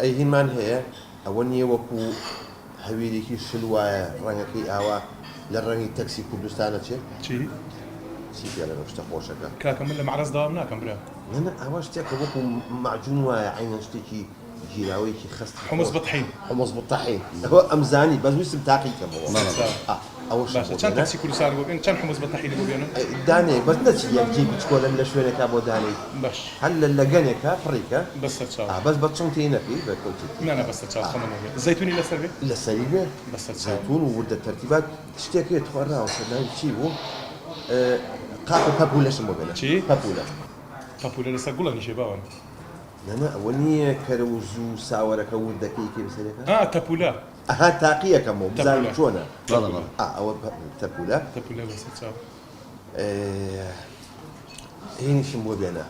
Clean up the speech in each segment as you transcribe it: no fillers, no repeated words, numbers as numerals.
ئەی هینمان هەیە ئەوە نییە وەکو هەویرێکی شلوایە ڕەنگەکەی ئاوا لە ڕەنگی تەکسی کوردستانە چی چی پێ لەگەڵ شتە خۆشەکە کاکە من لە معرەز داوام ناکەم برا نە ئەوە شتێکە وەکو معجون وایە عینەن شتێکی گیراوەیەکی خست حمص بطحین حمص بطحین ئەوە ئەمزانی بەس ویستم تاقیکەمەوە ئەوە باشە چەند تاکسی کوردستان بۆ بێن چەند حمص بطحین بۆ بێنن دانێ بەس نەچی یەکجێ بچکۆلم لە شوێنێکا بۆ دانەی باش هەر لە لەگەنێکە پڕیکە بەسەر چاو بەس بە چۆن تێی نەکەی بەکەوتی نانە بەسەر چاو خەمەوە زەیتونی لەسەر بێ لەسەری بێ بەسەر چاو زەیتون و وردە تەرتیبات شتێکێت خۆراوە سەرناوی چی بوو قاپ و پەپولەشم بۆ بێنە چی پەپولە پەپولە لەسەر گوڵە نیشێ باوان نەنە ئەوە نییە کەرەوز و ساوەرەکە وردەکەی کێ بسەرەکە تەپولە ئەها تاقیەکەمەوە بزانم چۆنە بەڵێ ئەوە تەپولە تەپولە بەسەر چاو هینیشم بۆ بێنە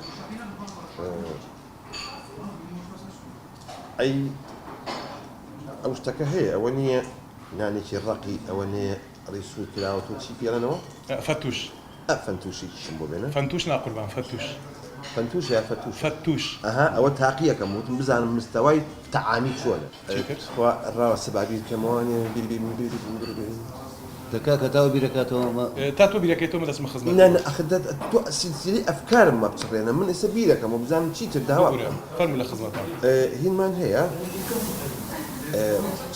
ئەی ئەو شتەکە هەیە ئەوە نییە نانێکی ڕقی ئەوە نەیە ڕیسوود کراوە تۆ چی پێڵەنەوە فتوش فەنتوشیشم بۆ بێنە فەنتوش ناقوربان فتوش فەنتوش یا فەتوش فتوش ئەها ئەوە تاقیەکەم وتم بزانم مستەوای تەعامی چۆنە ڕاوە سەبابی کەمەوانێ دەکا کە تاوە بیرەکاتەوە تا تۆ بیرەکەیتەوە دەستمە خزمەت نان ئەخدە تۆ سلسلەی ئەفکارم مە بچڕێنە من ئێستا بیرەکەم و بزانم چی تر داوا بکەم فەرمو لە خزمەتان هینمان هەیە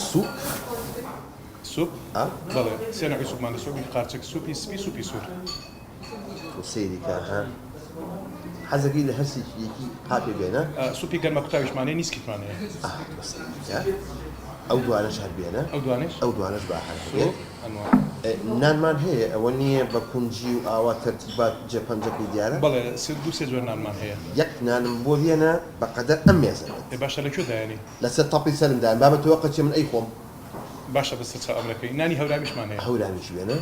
سوپ سوپ بەڵێ سێ نەوعی سوپمان لە سوپی قارچک سوپی سپی سوپی سوور سەیریکە حەزەکەی لە هەرسێکی پاپێ بێنە سوپی گەرمە قوتاویشمانەیە نیسکیتمانەیە ئەو دوانەش هەر بێنە ئەو دوانش باحال نانمان هەیە ئەوە نییە بە کونجی و ئاوا تەرتیبات جێپەنجەکەی دیارە بەڵێ دو سێ جۆر نانمان هەیە یەک نانم بۆ بێنە بەقەدەر ئەم مێزەوە باشە لەکوێ دایانی لەسەر تەپی سەرمدان بابەت تۆ قەچێ من ئەی خۆم باشە بەسەر چاو ئەمرەکەی نانی هەورامیشمان هەیە هەورامیش بێنە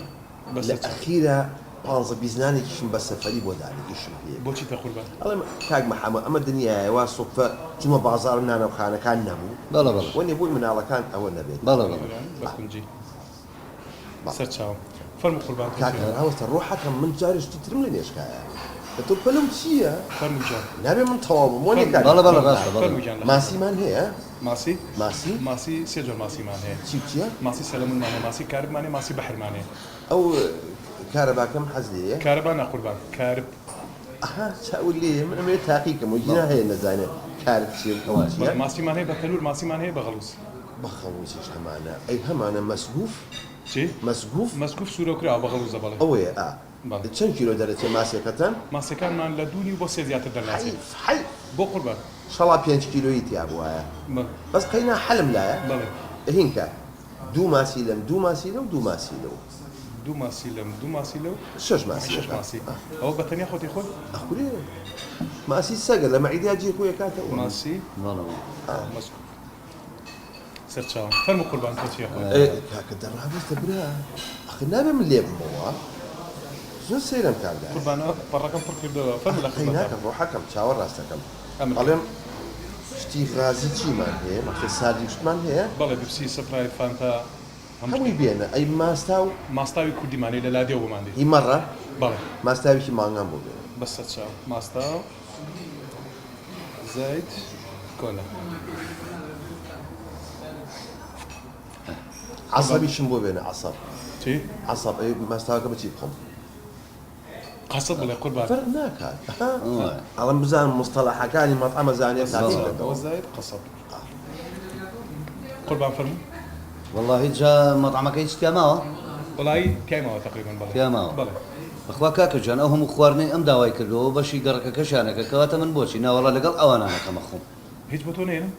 لە ئەخیرە پانزە بیزنانێکیشم بە سەفەری بۆ دانێکیشم هەیە بۆچی تەقوربان ئەڵێ کاک محەممەد ئەمە دنیاە وا سوپە چوومە بازار و نانەوخانەکان نەبوو بەڵێ بەڵێ وەنێ بووی مناڵەکان ئەوە نەبێت بەڵێ بەڵێ بە کونجی سەر چاو فەرمو قوربان کاکە ڕاوەستە ڕۆحەکەم من جارشتی ترم لە نێشکایە کە تۆ پەلم چییە؟ فەرمو جان نابێ من تەواوم وەنێ کاک بەڵێ بەڵێ ڕاستە فەرمو بەڵێ جان ماسیمان هەیە ماسی ماسی سێ جۆر ماسیمان هەیە چییە؟ ماسی سەلەمونمانێ ماسی کاربمانێ ماسی بەحرمانێ ئەو کارەباکەم حەز لێیە کارەبا ناقوربان کارب ئەها چاول لێ من ئەمێ تاقیکەم و جینا هەیە نەزانێت کارت چیە ئەوە چییە؟ ماسیمان هەیە بە تەنور ماسیمان هەیە بە غەڵوس بەخەڵوسیش هەمانە ئەی هەمانە مەسگوف چی؟ مەسگوف سوورە کراوە بە غەڵوزە بەڵێ ئەوەیە چەند کیلۆ دەرەچێ ماسیەکەتان؟ ماسەکانمان لە دوونی بۆ سێ زیاتر دەرناچێت بۆ قوربان شەڵا 5 کیلۆیی تیا بووایە بەس قەینا حەلم لایە بەڵێ هینکە دوو ماسی لەم دوو ماسی لەو دوو ماسی لەو دوو ماسی لەم دوو ماسی لەو 6 ماسی ئەوە بە تەنیا خۆتی خۆت ئەخورێ ماسی سەگە لە مەعیدیا جێ خۆی کاتەوە ماسی بەڵێ مەسکوف سەر چاوم فەرمو قوربان تۆ چیە خۆت کاکە دەڕابێتە برا ئەخ نابێ من لێ بمەوە زۆر سەیرم کاردا قوربانە پەڕەکەم پڕ کردەوە فەرمو لە خزمەتان ناکەم ڕۆحەکەم چاوە ڕاستەکەم ئەڵێم شتی غازی چیمان هەیە مەخصوص ساردی شتمان هەیە بەڵێ بیپسی سپرایت فانتا هەمووی بێنە ئەی ماستاوی کوردیمانەی لە لادێ بۆمان دێت هیمەڕە بەڵێ ماستاویکی مانگان بۆ بێنە بەسەر چاو ماستاو زەیت کۆلا عەسەبیشم بۆ بێنە عەسەب چی؟ عەسەب ئەی ماستاوەکە بچی بخۆم قەسەد بڵێ قوربان فەرق ناکات ئەڵەم بزانم مستەڵەحەکانی مەطعەمە زانێت ئەوە زەیت قەسەد قوربان فەرموو والله هیچ جا مەطعەمەکەی هیچ تیاماوە وڵایی پیاماوە تقریبان بەڵێ پیاماوە بەڵێ بەخوا کاکە جان ئەو هەموو خواردنەی ئەم داوای کردەوە بەشی گەڕەکەکەشانەکە کەواتە من بۆچی ناوەڵا لەگەڵ ئەوانانەکەمە خۆم هیچ بۆ تۆ نێنم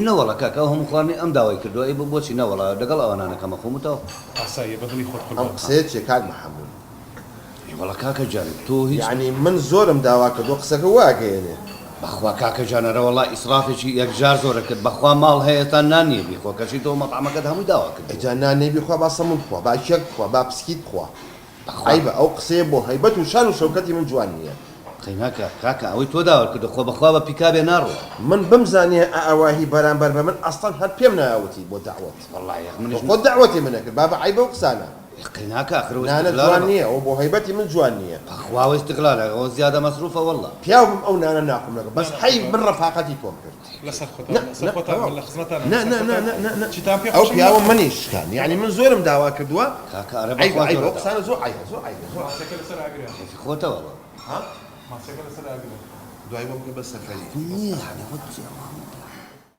نەوەڵا کاکە ئەو هەموو خواردنەی ئەم داوای کردەوە ئەی بۆچی ناوەڵا لەگەڵ ئەوانانەکەمە خۆمتەوە ئاساییە بەدڵی خۆت ئەم قوربان قسەیە چێ کاک محەممەد وەڵا کاکە جان تۆ هیچ یعنی من زۆرم داوا کردو قسەکە واگەیەنێ بەخوا کاکە جانەرە وەڵا ئیسرافێکی یەکجار زۆرە کرد بەخوا ماڵ هەیە تا نانیە بیخۆ کەچی تۆ مەطعەمەکەت هەمووی داوا کرد ئەجا نانێبی خوا با سەمون بخوا با شێک بخوا با پسکیت بخوا عیبە ئەو قسەیە بۆ هەیبەت و شان و شەوکەتی من جوان نییە قەیناکە کاکە ئەوەی تۆ داوا کردو خۆ بەخوا بە پیکابێ ناڕوە من بمزانێ ئاواهی بەرامبەر بە من ئەستان هەر پێم ناوەتی بۆ داوەت والله خۆ داوەتی منەکرد با بە عیبە و قسانە يقيناك آخر نانا جوان نییە ئەو بۆ هەیبەتی من جوان نییە أخوة واستقلالك وزيادة مصروفة والله پیاوم ئەو نانە ناقم لەگە بەس حەی من ڕەفاقەتی تۆم کرد لەسەر خۆتان لە خزمەتان چیتان پێ ئەو پیاوە منیشکان یعنی من زۆرم داوا کردووە كاكا أربع ئەو أخوات قسانە زۆر عیبە زۆر ماسەکە لەسەر ئاگرێ في خوته والله ها ماسەکە لەسەر ئاگرێ دوای بۆ بکە بە سەفەری يعني ودي